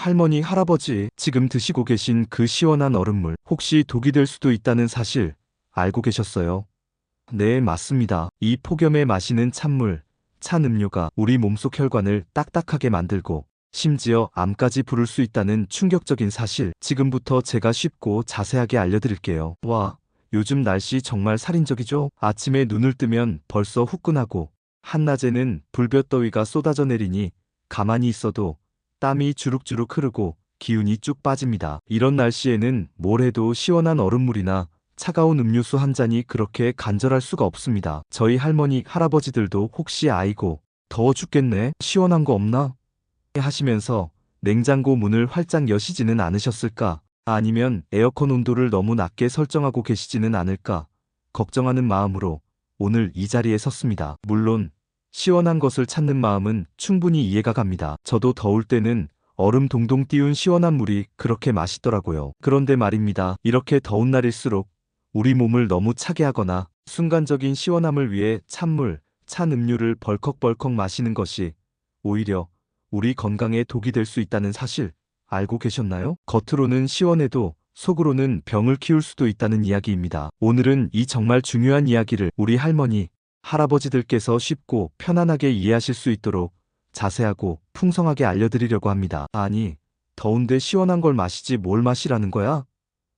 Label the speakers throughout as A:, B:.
A: 할머니, 할아버지, 지금 드시고 계신 그 시원한 얼음물, 혹시 독이 될 수도 있다는 사실 알고 계셨어요? 네, 맞습니다. 이 폭염에 마시는 찬물, 찬 음료가 우리 몸속 혈관을 딱딱하게 만들고 심지어 암까지 부를 수 있다는 충격적인 사실, 지금부터 제가 쉽고 자세하게 알려드릴게요. 와, 요즘 날씨 정말 살인적이죠? 아침에 눈을 뜨면 벌써 후끈하고 한낮에는 불볕더위가 쏟아져 내리니 가만히 있어도 땀이 주룩주룩 흐르고 기운이 쭉 빠집니다. 이런 날씨에는 뭘 해도 시원한 얼음물이나 차가운 음료수 한 잔이 그렇게 간절할 수가 없습니다. 저희 할머니, 할아버지들도 혹시 아이고, 더워 죽겠네, 시원한 거 없나? 하시면서 냉장고 문을 활짝 여시지는 않으셨을까? 아니면 에어컨 온도를 너무 낮게 설정하고 계시지는 않을까? 걱정하는 마음으로 오늘 이 자리에 섰습니다. 물론 시원한 것을 찾는 마음은 충분히 이해가 갑니다. 저도 더울 때는 얼음 동동 띄운 시원한 물이 그렇게 맛있더라고요. 그런데 말입니다. 이렇게 더운 날일수록 우리 몸을 너무 차게 하거나 순간적인 시원함을 위해 찬물, 찬 음료를 벌컥벌컥 마시는 것이 오히려 우리 건강에 독이 될 수 있다는 사실 알고 계셨나요? 겉으로는 시원해도 속으로는 병을 키울 수도 있다는 이야기입니다. 오늘은 이 정말 중요한 이야기를 우리 할머니, 할아버지들께서 쉽고 편안하게 이해하실 수 있도록 자세하고 풍성하게 알려드리려고 합니다. 아니, 더운데 시원한 걸 마시지 뭘 마시라는 거야?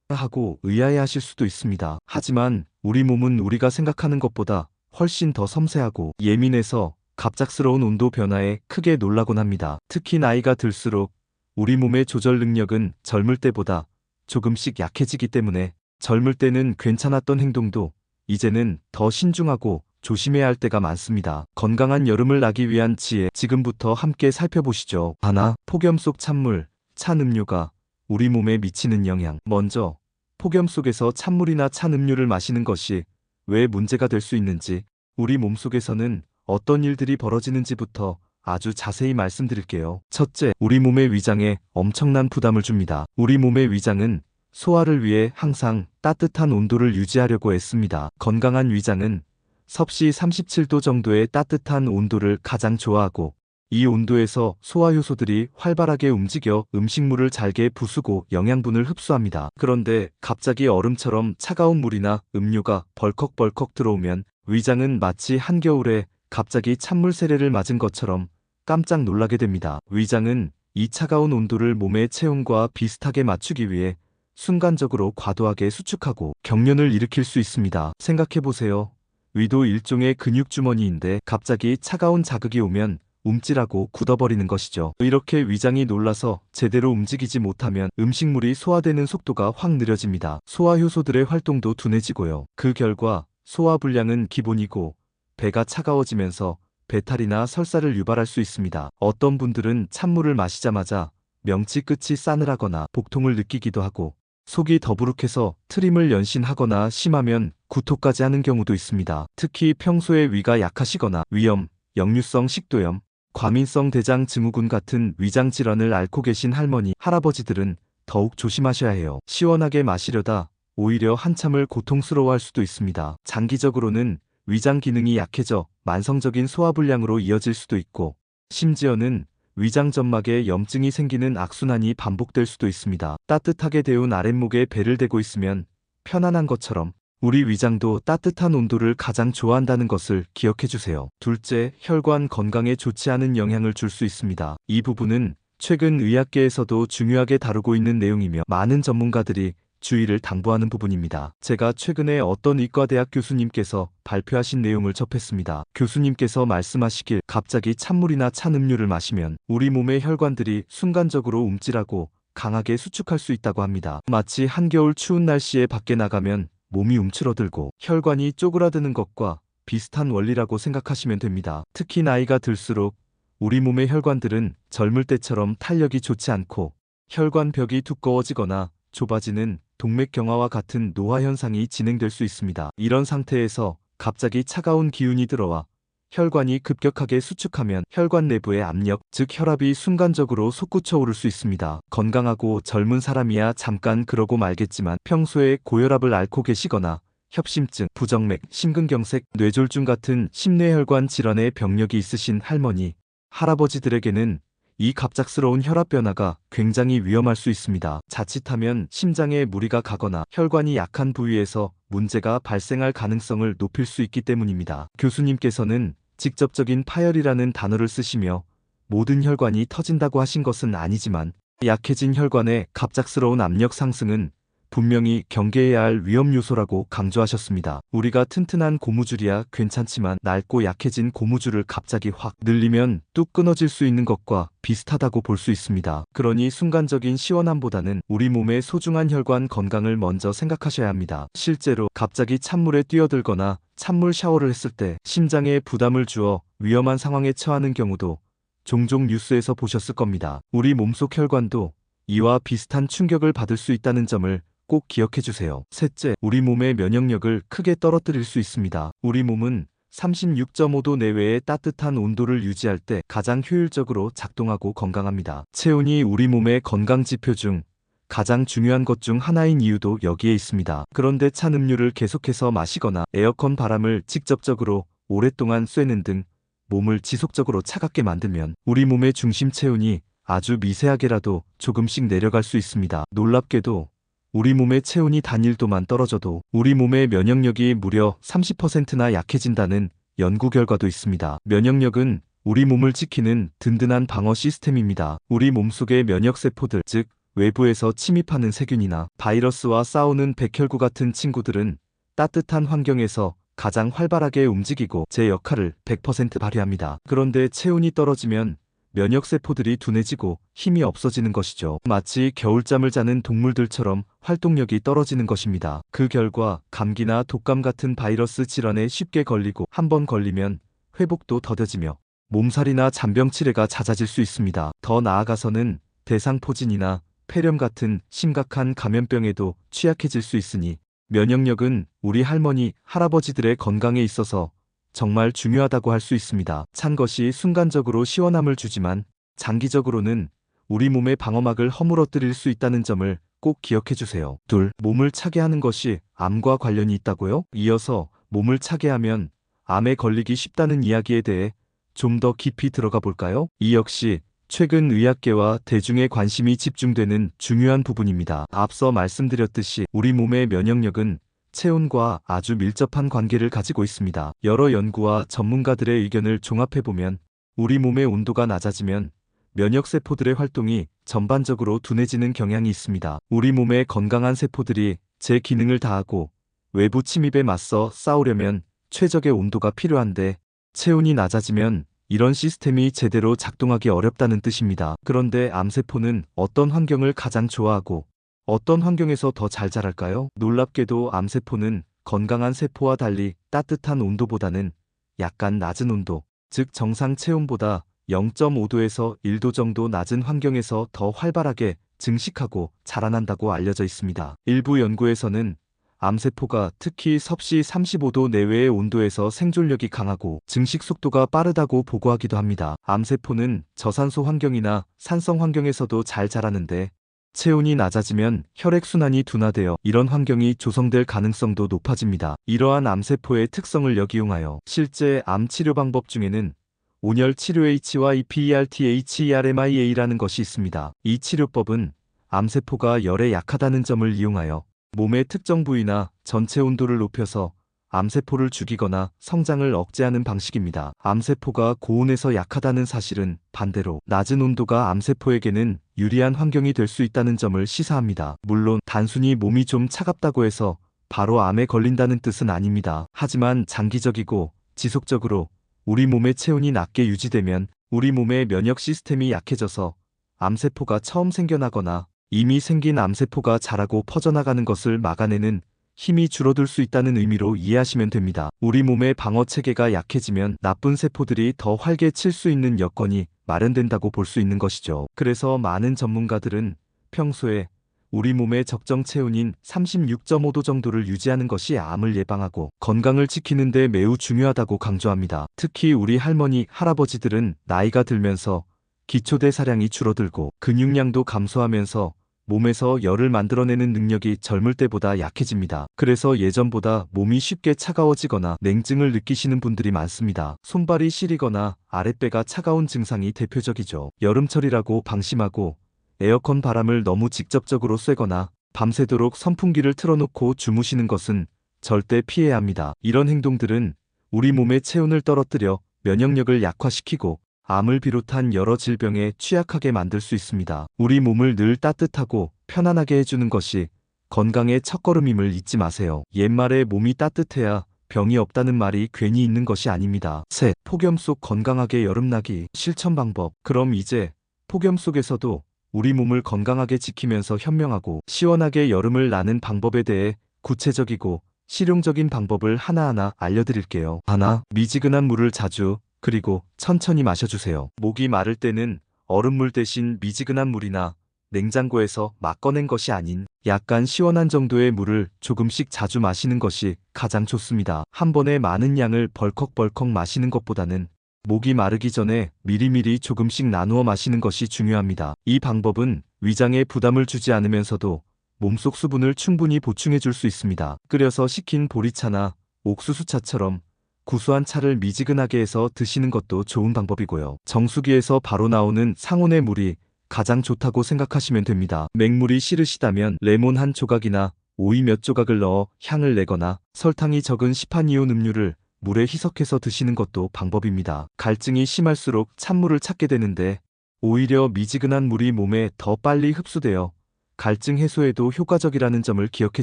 A: 하고 의아해하실 수도 있습니다. 하지만 우리 몸은 우리가 생각하는 것보다 훨씬 더 섬세하고 예민해서 갑작스러운 온도 변화에 크게 놀라곤 합니다. 특히 나이가 들수록 우리 몸의 조절 능력은 젊을 때보다 조금씩 약해지기 때문에 젊을 때는 괜찮았던 행동도 이제는 더 신중하고 조심해야 할 때가 많습니다. 건강한 여름을 나기 위한 지혜, 지금부터 함께 살펴보시죠. 하나, 폭염 속 찬물, 찬 음료가 우리 몸에 미치는 영향. 먼저 폭염 속에서 찬물이나 찬 음료를 마시는 것이 왜 문제가 될 수 있는지, 우리 몸속에서는 어떤 일들이 벌어지는지부터 아주 자세히 말씀드릴게요. 첫째, 우리 몸의 위장에 엄청난 부담을 줍니다. 우리 몸의 위장은 소화를 위해 항상 따뜻한 온도를 유지하려고 애씁니다. 건강한 위장은 섭씨 37도 정도의 따뜻한 온도를 가장 좋아하고, 이 온도에서 소화효소들이 활발하게 움직여 음식물을 잘게 부수고 영양분을 흡수합니다. 그런데 갑자기 얼음처럼 차가운 물이나 음료가 벌컥벌컥 들어오면 위장은 마치 한겨울에 갑자기 찬물 세례를 맞은 것처럼 깜짝 놀라게 됩니다. 위장은 이 차가운 온도를 몸의 체온과 비슷하게 맞추기 위해 순간적으로 과도하게 수축하고 경련을 일으킬 수 있습니다. 생각해보세요. 위도 일종의 근육주머니인데 갑자기 차가운 자극이 오면 움찔하고 굳어버리는 것이죠. 이렇게 위장이 놀라서 제대로 움직이지 못하면 음식물이 소화되는 속도가 확 느려집니다. 소화효소들의 활동도 둔해지고요. 그 결과 소화불량은 기본이고 배가 차가워지면서 배탈이나 설사를 유발할 수 있습니다. 어떤 분들은 찬물을 마시자마자 명치 끝이 싸늘하거나 복통을 느끼기도 하고 속이 더부룩해서 트림을 연신하거나 심하면 구토까지 하는 경우도 있습니다. 특히 평소에 위가 약하시거나 위염, 역류성 식도염, 과민성 대장 증후군 같은 위장 질환을 앓고 계신 할머니, 할아버지들은 더욱 조심하셔야 해요. 시원하게 마시려다 오히려 한참을 고통스러워할 수도 있습니다. 장기적으로는 위장 기능이 약해져 만성적인 소화불량으로 이어질 수도 있고, 심지어는 위장 점막에 염증이 생기는 악순환이 반복될 수도 있습니다. 따뜻하게 데운 아랫목에 배를 대고 있으면 편안한 것처럼 우리 위장도 따뜻한 온도를 가장 좋아한다는 것을 기억해 주세요. 둘째, 혈관 건강에 좋지 않은 영향을 줄 수 있습니다. 이 부분은 최근 의학계에서도 중요하게 다루고 있는 내용이며 많은 전문가들이 주의를 당부하는 부분입니다. 제가 최근에 어떤 의과대학 교수님께서 발표하신 내용을 접했습니다. 교수님께서 말씀하시길, 갑자기 찬물이나 찬 음료를 마시면 우리 몸의 혈관들이 순간적으로 움찔하고 강하게 수축할 수 있다고 합니다. 마치 한겨울 추운 날씨에 밖에 나가면 몸이 움츠러들고 혈관이 쪼그라드는 것과 비슷한 원리라고 생각하시면 됩니다. 특히 나이가 들수록 우리 몸의 혈관들은 젊을 때처럼 탄력이 좋지 않고 혈관벽이 두꺼워지거나 좁아지는 동맥경화와 같은 노화 현상이 진행될 수 있습니다. 이런 상태에서 갑자기 차가운 기운이 들어와 혈관이 급격하게 수축하면 혈관 내부의 압력, 즉 혈압이 순간적으로 솟구쳐 오를 수 있습니다. 건강하고 젊은 사람이야 잠깐 그러고 말겠지만 평소에 고혈압을 앓고 계시거나 협심증, 부정맥, 심근경색, 뇌졸중 같은 심뇌혈관 질환의 병력이 있으신 할머니, 할아버지들에게는 이 갑작스러운 혈압 변화가 굉장히 위험할 수 있습니다. 자칫하면 심장에 무리가 가거나 혈관이 약한 부위에서 문제가 발생할 가능성을 높일 수 있기 때문입니다. 교수님께서는 직접적인 파열이라는 단어를 쓰시며 모든 혈관이 터진다고 하신 것은 아니지만 약해진 혈관의 갑작스러운 압력 상승은 분명히 경계해야 할 위험 요소라고 강조하셨습니다. 우리가 튼튼한 고무줄이야 괜찮지만 낡고 약해진 고무줄을 갑자기 확 늘리면 뚝 끊어질 수 있는 것과 비슷하다고 볼 수 있습니다. 그러니 순간적인 시원함보다는 우리 몸의 소중한 혈관 건강을 먼저 생각하셔야 합니다. 실제로 갑자기 찬물에 뛰어들거나 찬물 샤워를 했을 때 심장에 부담을 주어 위험한 상황에 처하는 경우도 종종 뉴스에서 보셨을 겁니다. 우리 몸속 혈관도 이와 비슷한 충격을 받을 수 있다는 점을 꼭 기억해 주세요. 셋째, 우리 몸의 면역력을 크게 떨어뜨릴 수 있습니다. 우리 몸은 36.5도 내외의 따뜻한 온도를 유지할 때 가장 효율적으로 작동하고 건강합니다. 체온이 우리 몸의 건강 지표 중 가장 중요한 것 중 하나인 이유도 여기에 있습니다. 그런데 찬 음료를 계속해서 마시거나 에어컨 바람을 직접적으로 오랫동안 쐬는 등 몸을 지속적으로 차갑게 만들면 우리 몸의 중심 체온이 아주 미세하게라도 조금씩 내려갈 수 있습니다. 놀랍게도 우리 몸의 체온이 단 1도만 떨어져도 우리 몸의 면역력이 무려 30%나 약해진다는 연구 결과도 있습니다. 면역력은 우리 몸을 지키는 든든한 방어 시스템입니다. 우리 몸속의 면역세포들, 즉 외부에서 침입하는 세균이나 바이러스와 싸우는 백혈구 같은 친구들은 따뜻한 환경에서 가장 활발하게 움직이고 제 역할을 100% 발휘합니다. 그런데 체온이 떨어지면 면역세포들이 둔해지고 힘이 없어지는 것이죠. 마치 겨울잠을 자는 동물들처럼 활동력이 떨어지는 것입니다. 그 결과 감기나 독감 같은 바이러스 질환에 쉽게 걸리고 한번 걸리면 회복도 더뎌지며 몸살이나 잔병 치레가 잦아질 수 있습니다. 더 나아가서는 대상포진이나 폐렴 같은 심각한 감염병에도 취약해질 수 있으니 면역력은 우리 할머니, 할아버지들의 건강에 있어서 정말 중요하다고 할 수 있습니다. 찬 것이 순간적으로 시원함을 주지만 장기적으로는 우리 몸의 방어막을 허물어뜨릴 수 있다는 점을 꼭 기억해 주세요. 둘, 몸을 차게 하는 것이 암과 관련이 있다고요? 이어서 몸을 차게 하면 암에 걸리기 쉽다는 이야기에 대해 좀 더 깊이 들어가 볼까요? 이 역시 최근 의학계와 대중의 관심이 집중되는 중요한 부분입니다. 앞서 말씀드렸듯이 우리 몸의 면역력은 체온과 아주 밀접한 관계를 가지고 있습니다. 여러 연구와 전문가들의 의견을 종합해보면 우리 몸의 온도가 낮아지면 면역세포들의 활동이 전반적으로 둔해지는 경향이 있습니다. 우리 몸의 건강한 세포들이 제 기능을 다하고 외부 침입에 맞서 싸우려면 최적의 온도가 필요한데 체온이 낮아지면 이런 시스템이 제대로 작동하기 어렵다는 뜻입니다. 그런데 암세포는 어떤 환경을 가장 좋아하고 어떤 환경에서 더 잘 자랄까요? 놀랍게도 암세포는 건강한 세포와 달리 따뜻한 온도보다는 약간 낮은 온도, 즉 정상 체온보다 0.5도에서 1도 정도 낮은 환경에서 더 활발하게 증식하고 자라난다고 알려져 있습니다. 일부 연구에서는 암세포가 특히 섭씨 35도 내외의 온도에서 생존력이 강하고 증식 속도가 빠르다고 보고하기도 합니다. 암세포는 저산소 환경이나 산성 환경에서도 잘 자라는데 체온이 낮아지면 혈액순환이 둔화되어 이런 환경이 조성될 가능성도 높아집니다. 이러한 암세포의 특성을 역이용하여 실제 암 치료 방법 중에는 온열 치료 H와 EPERTHERMIA라는 것이 있습니다. 이 치료법은 암세포가 열에 약하다는 점을 이용하여 몸의 특정 부위나 전체 온도를 높여서 암세포를 죽이거나 성장을 억제하는 방식입니다. 암세포가 고온에서 약하다는 사실은 반대로 낮은 온도가 암세포에게는 유리한 환경이 될 수 있다는 점을 시사합니다. 물론 단순히 몸이 좀 차갑다고 해서 바로 암에 걸린다는 뜻은 아닙니다. 하지만 장기적이고 지속적으로 우리 몸의 체온이 낮게 유지되면 우리 몸의 면역 시스템이 약해져서 암세포가 처음 생겨나거나 이미 생긴 암세포가 자라고 퍼져나가는 것을 막아내는 힘이 줄어들 수 있다는 의미로 이해하시면 됩니다. 우리 몸의 방어 체계가 약해지면 나쁜 세포들이 더 활개 칠 수 있는 여건이 마련된다고 볼 수 있는 것이죠. 그래서 많은 전문가들은 평소에 우리 몸의 적정 체온인 36.5도 정도를 유지하는 것이 암을 예방하고 건강을 지키는 데 매우 중요하다고 강조합니다. 특히 우리 할머니, 할아버지들은 나이가 들면서 기초대사량이 줄어들고 근육량도 감소하면서 몸에서 열을 만들어내는 능력이 젊을 때보다 약해집니다. 그래서 예전보다 몸이 쉽게 차가워지거나 냉증을 느끼시는 분들이 많습니다. 손발이 시리거나 아랫배가 차가운 증상이 대표적이죠. 여름철이라고 방심하고 에어컨 바람을 너무 직접적으로 쐬거나 밤새도록 선풍기를 틀어놓고 주무시는 것은 절대 피해야 합니다. 이런 행동들은 우리 몸의 체온을 떨어뜨려 면역력을 약화시키고 암을 비롯한 여러 질병에 취약하게 만들 수 있습니다. 우리 몸을 늘 따뜻하고 편안하게 해주는 것이 건강의 첫걸음임을 잊지 마세요. 옛말에 몸이 따뜻해야 병이 없다는 말이 괜히 있는 것이 아닙니다. 셋. 폭염 속 건강하게 여름나기 실천 방법. 그럼 이제 폭염 속에서도 우리 몸을 건강하게 지키면서 현명하고 시원하게 여름을 나는 방법에 대해 구체적이고 실용적인 방법을 하나하나 알려드릴게요. 하나. 미지근한 물을 자주 그리고 천천히 마셔주세요. 목이 마를 때는 얼음물 대신 미지근한 물이나 냉장고에서 막 꺼낸 것이 아닌 약간 시원한 정도의 물을 조금씩 자주 마시는 것이 가장 좋습니다. 한 번에 많은 양을 벌컥벌컥 마시는 것보다는 목이 마르기 전에 미리미리 조금씩 나누어 마시는 것이 중요합니다. 이 방법은 위장에 부담을 주지 않으면서도 몸속 수분을 충분히 보충해 줄 수 있습니다. 끓여서 식힌 보리차나 옥수수차처럼 구수한 차를 미지근하게 해서 드시는 것도 좋은 방법이고요. 정수기에서 바로 나오는 상온의 물이 가장 좋다고 생각하시면 됩니다. 맹물이 싫으시다면 레몬 한 조각이나 오이 몇 조각을 넣어 향을 내거나 설탕이 적은 시판이온 음료를 물에 희석해서 드시는 것도 방법입니다. 갈증이 심할수록 찬물을 찾게 되는데 오히려 미지근한 물이 몸에 더 빨리 흡수되어 갈증 해소에도 효과적이라는 점을 기억해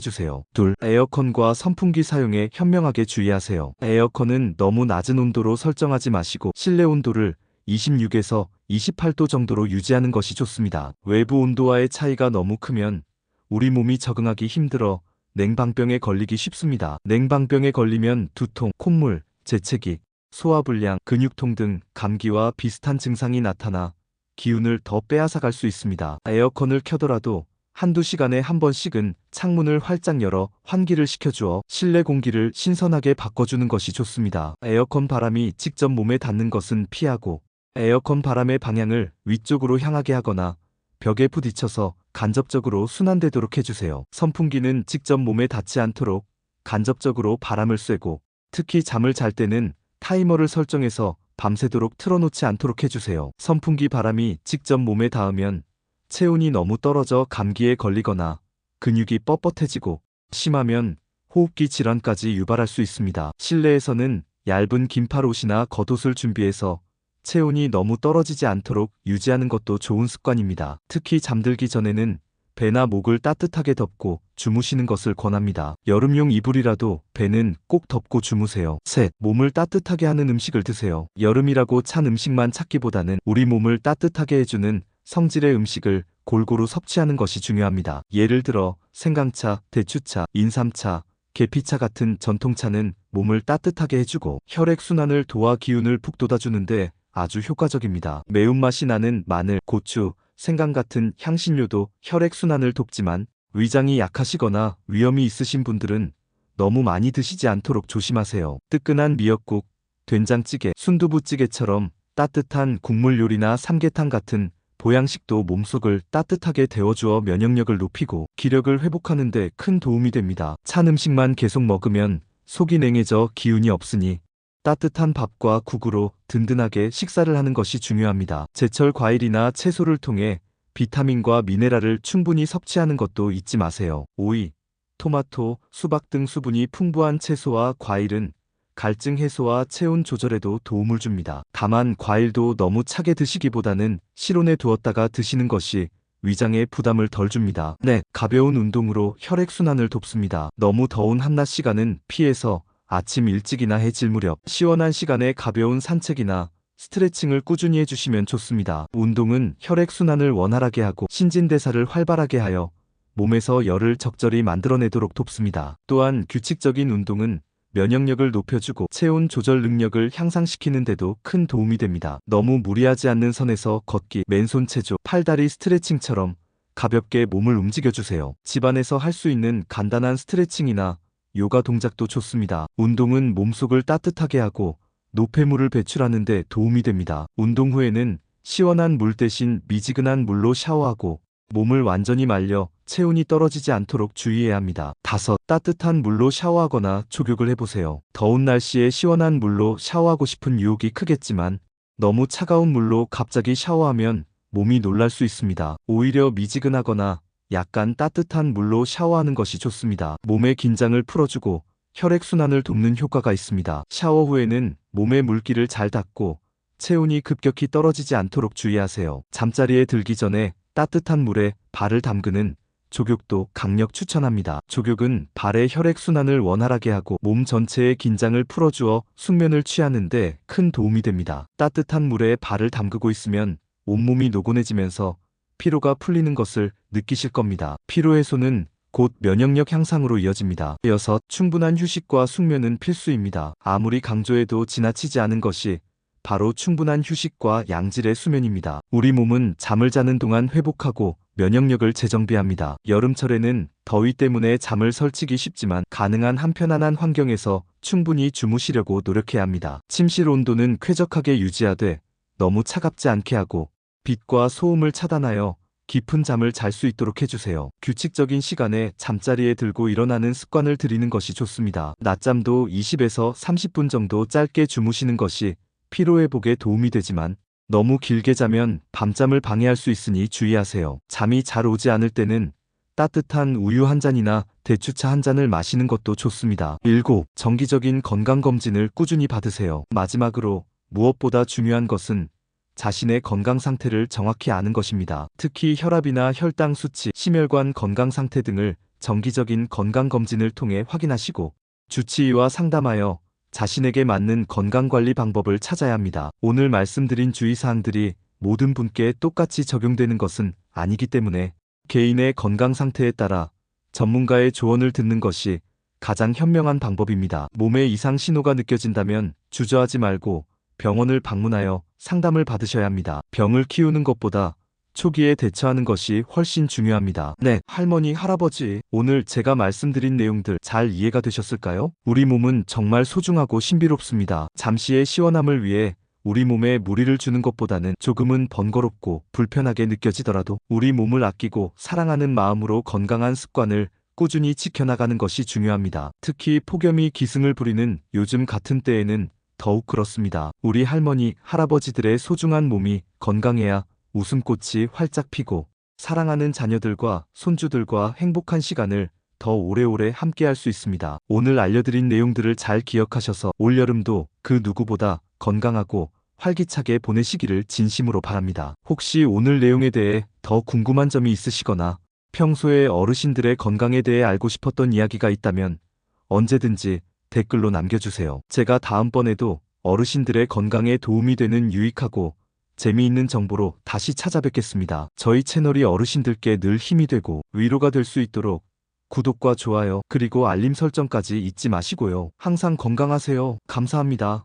A: 주세요. 둘. 에어컨과 선풍기 사용에 현명하게 주의하세요. 에어컨은 너무 낮은 온도로 설정하지 마시고 실내 온도를 26에서 28도 정도로 유지하는 것이 좋습니다. 외부 온도와의 차이가 너무 크면 우리 몸이 적응하기 힘들어 냉방병에 걸리기 쉽습니다. 냉방병에 걸리면 두통, 콧물, 재채기, 소화불량, 근육통 등 감기와 비슷한 증상이 나타나 기운을 더 빼앗아갈 수 있습니다. 에어컨을 켜더라도 한두 시간에 한 번씩은 창문을 활짝 열어 환기를 시켜주어 실내 공기를 신선하게 바꿔주는 것이 좋습니다. 에어컨 바람이 직접 몸에 닿는 것은 피하고 에어컨 바람의 방향을 위쪽으로 향하게 하거나 벽에 부딪혀서 간접적으로 순환되도록 해주세요. 선풍기는 직접 몸에 닿지 않도록 간접적으로 바람을 쐬고 특히 잠을 잘 때는 타이머를 설정해서 밤새도록 틀어놓지 않도록 해주세요. 선풍기 바람이 직접 몸에 닿으면 체온이 너무 떨어져 감기에 걸리거나 근육이 뻣뻣해지고 심하면 호흡기 질환까지 유발할 수 있습니다. 실내에서는 얇은 긴팔옷이나 겉옷을 준비해서 체온이 너무 떨어지지 않도록 유지하는 것도 좋은 습관입니다. 특히 잠들기 전에는 배나 목을 따뜻하게 덮고 주무시는 것을 권합니다. 여름용 이불이라도 배는 꼭 덮고 주무세요. 셋. 몸을 따뜻하게 하는 음식을 드세요. 여름이라고 찬 음식만 찾기보다는 우리 몸을 따뜻하게 해주는 성질의 음식을 골고루 섭취하는 것이 중요합니다. 예를 들어 생강차, 대추차, 인삼차, 계피차 같은 전통차는 몸을 따뜻하게 해주고 혈액순환을 도와 기운을 북돋아주는데 아주 효과적입니다. 매운맛이 나는 마늘, 고추, 생강 같은 향신료도 혈액순환을 돕지만 위장이 약하시거나 위염이 있으신 분들은 너무 많이 드시지 않도록 조심하세요. 뜨끈한 미역국, 된장찌개, 순두부찌개처럼 따뜻한 국물 요리나 삼계탕 같은 보양식도 몸속을 따뜻하게 데워주어 면역력을 높이고 기력을 회복하는 데 큰 도움이 됩니다. 찬 음식만 계속 먹으면 속이 냉해져 기운이 없으니 따뜻한 밥과 국으로 든든하게 식사를 하는 것이 중요합니다. 제철 과일이나 채소를 통해 비타민과 미네랄을 충분히 섭취하는 것도 잊지 마세요. 오이, 토마토, 수박 등 수분이 풍부한 채소와 과일은 갈증 해소와 체온 조절에도 도움을 줍니다. 다만 과일도 너무 차게 드시기보다는 실온에 두었다가 드시는 것이 위장에 부담을 덜 줍니다. 네, 가벼운 운동으로 혈액순환을 돕습니다. 너무 더운 한낮 시간은 피해서 아침 일찍이나 해질 무렵 시원한 시간에 가벼운 산책이나 스트레칭을 꾸준히 해주시면 좋습니다. 운동은 혈액순환을 원활하게 하고 신진대사를 활발하게 하여 몸에서 열을 적절히 만들어내도록 돕습니다. 또한 규칙적인 운동은 면역력을 높여주고 체온 조절 능력을 향상시키는 데도 큰 도움이 됩니다. 너무 무리하지 않는 선에서 걷기, 맨손 체조, 팔다리 스트레칭처럼 가볍게 몸을 움직여주세요. 집안에서 할 수 있는 간단한 스트레칭이나 요가 동작도 좋습니다. 운동은 몸속을 따뜻하게 하고 노폐물을 배출하는 데 도움이 됩니다. 운동 후에는 시원한 물 대신 미지근한 물로 샤워하고 몸을 완전히 말려 체온이 떨어지지 않도록 주의해야 합니다. 5. 따뜻한 물로 샤워하거나 족욕을 해보세요. 더운 날씨에 시원한 물로 샤워하고 싶은 유혹이 크겠지만 너무 차가운 물로 갑자기 샤워하면 몸이 놀랄 수 있습니다. 오히려 미지근하거나 약간 따뜻한 물로 샤워하는 것이 좋습니다. 몸의 긴장을 풀어주고 혈액순환을 돕는 효과가 있습니다. 샤워 후에는 몸의 물기를 잘 닦고 체온이 급격히 떨어지지 않도록 주의하세요. 잠자리에 들기 전에 따뜻한 물에 발을 담그는 족욕도 강력 추천합니다. 족욕은 발의 혈액순환을 원활하게 하고 몸 전체의 긴장을 풀어주어 숙면을 취하는데 큰 도움이 됩니다. 따뜻한 물에 발을 담그고 있으면 온몸이 노곤해지면서 피로가 풀리는 것을 느끼실 겁니다. 피로 해소는 곧 면역력 향상으로 이어집니다. 6. 충분한 휴식과 숙면은 필수입니다. 아무리 강조해도 지나치지 않은 것이 바로 충분한 휴식과 양질의 수면입니다. 우리 몸은 잠을 자는 동안 회복하고 면역력을 재정비합니다. 여름철에는 더위 때문에 잠을 설치기 쉽지만 가능한 한편안한 환경에서 충분히 주무시려고 노력해야 합니다. 침실 온도는 쾌적하게 유지하되 너무 차갑지 않게 하고 빛과 소음을 차단하여 깊은 잠을 잘 수 있도록 해주세요. 규칙적인 시간에 잠자리에 들고 일어나는 습관을 들이는 것이 좋습니다. 낮잠도 20에서 30분 정도 짧게 주무시는 것이 피로회복에 도움이 되지만 너무 길게 자면 밤잠을 방해할 수 있으니 주의하세요. 잠이 잘 오지 않을 때는 따뜻한 우유 한 잔이나 대추차 한 잔을 마시는 것도 좋습니다. 7. 정기적인 건강검진을 꾸준히 받으세요. 마지막으로 무엇보다 중요한 것은 자신의 건강 상태를 정확히 아는 것입니다. 특히 혈압이나 혈당 수치, 심혈관 건강 상태 등을 정기적인 건강검진을 통해 확인하시고 주치의와 상담하여 자신에게 맞는 건강관리 방법을 찾아야 합니다. 오늘 말씀드린 주의사항들이 모든 분께 똑같이 적용되는 것은 아니기 때문에 개인의 건강 상태에 따라 전문가의 조언을 듣는 것이 가장 현명한 방법입니다. 몸에 이상 신호가 느껴진다면 주저하지 말고 병원을 방문하여 상담을 받으셔야 합니다. 병을 키우는 것보다 초기에 대처하는 것이 훨씬 중요합니다. 네, 할머니, 할아버지, 오늘 제가 말씀드린 내용들 잘 이해가 되셨을까요? 우리 몸은 정말 소중하고 신비롭습니다. 잠시의 시원함을 위해 우리 몸에 무리를 주는 것보다는 조금은 번거롭고 불편하게 느껴지더라도 우리 몸을 아끼고 사랑하는 마음으로 건강한 습관을 꾸준히 지켜나가는 것이 중요합니다. 특히 폭염이 기승을 부리는 요즘 같은 때에는 더욱 그렇습니다. 우리 할머니, 할아버지들의 소중한 몸이 건강해야 웃음꽃이 활짝 피고 사랑하는 자녀들과 손주들과 행복한 시간을 더 오래오래 함께할 수 있습니다. 오늘 알려드린 내용들을 잘 기억하셔서 올여름도 그 누구보다 건강하고 활기차게 보내시기를 진심으로 바랍니다. 혹시 오늘 내용에 대해 더 궁금한 점이 있으시거나 평소에 어르신들의 건강에 대해 알고 싶었던 이야기가 있다면 언제든지 댓글로 남겨주세요. 제가 다음번에도 어르신들의 건강에 도움이 되는 유익하고 재미있는 정보로 다시 찾아뵙겠습니다. 저희 채널이 어르신들께 늘 힘이 되고 위로가 될 수 있도록 구독과 좋아요 그리고 알림 설정까지 잊지 마시고요. 항상 건강하세요. 감사합니다.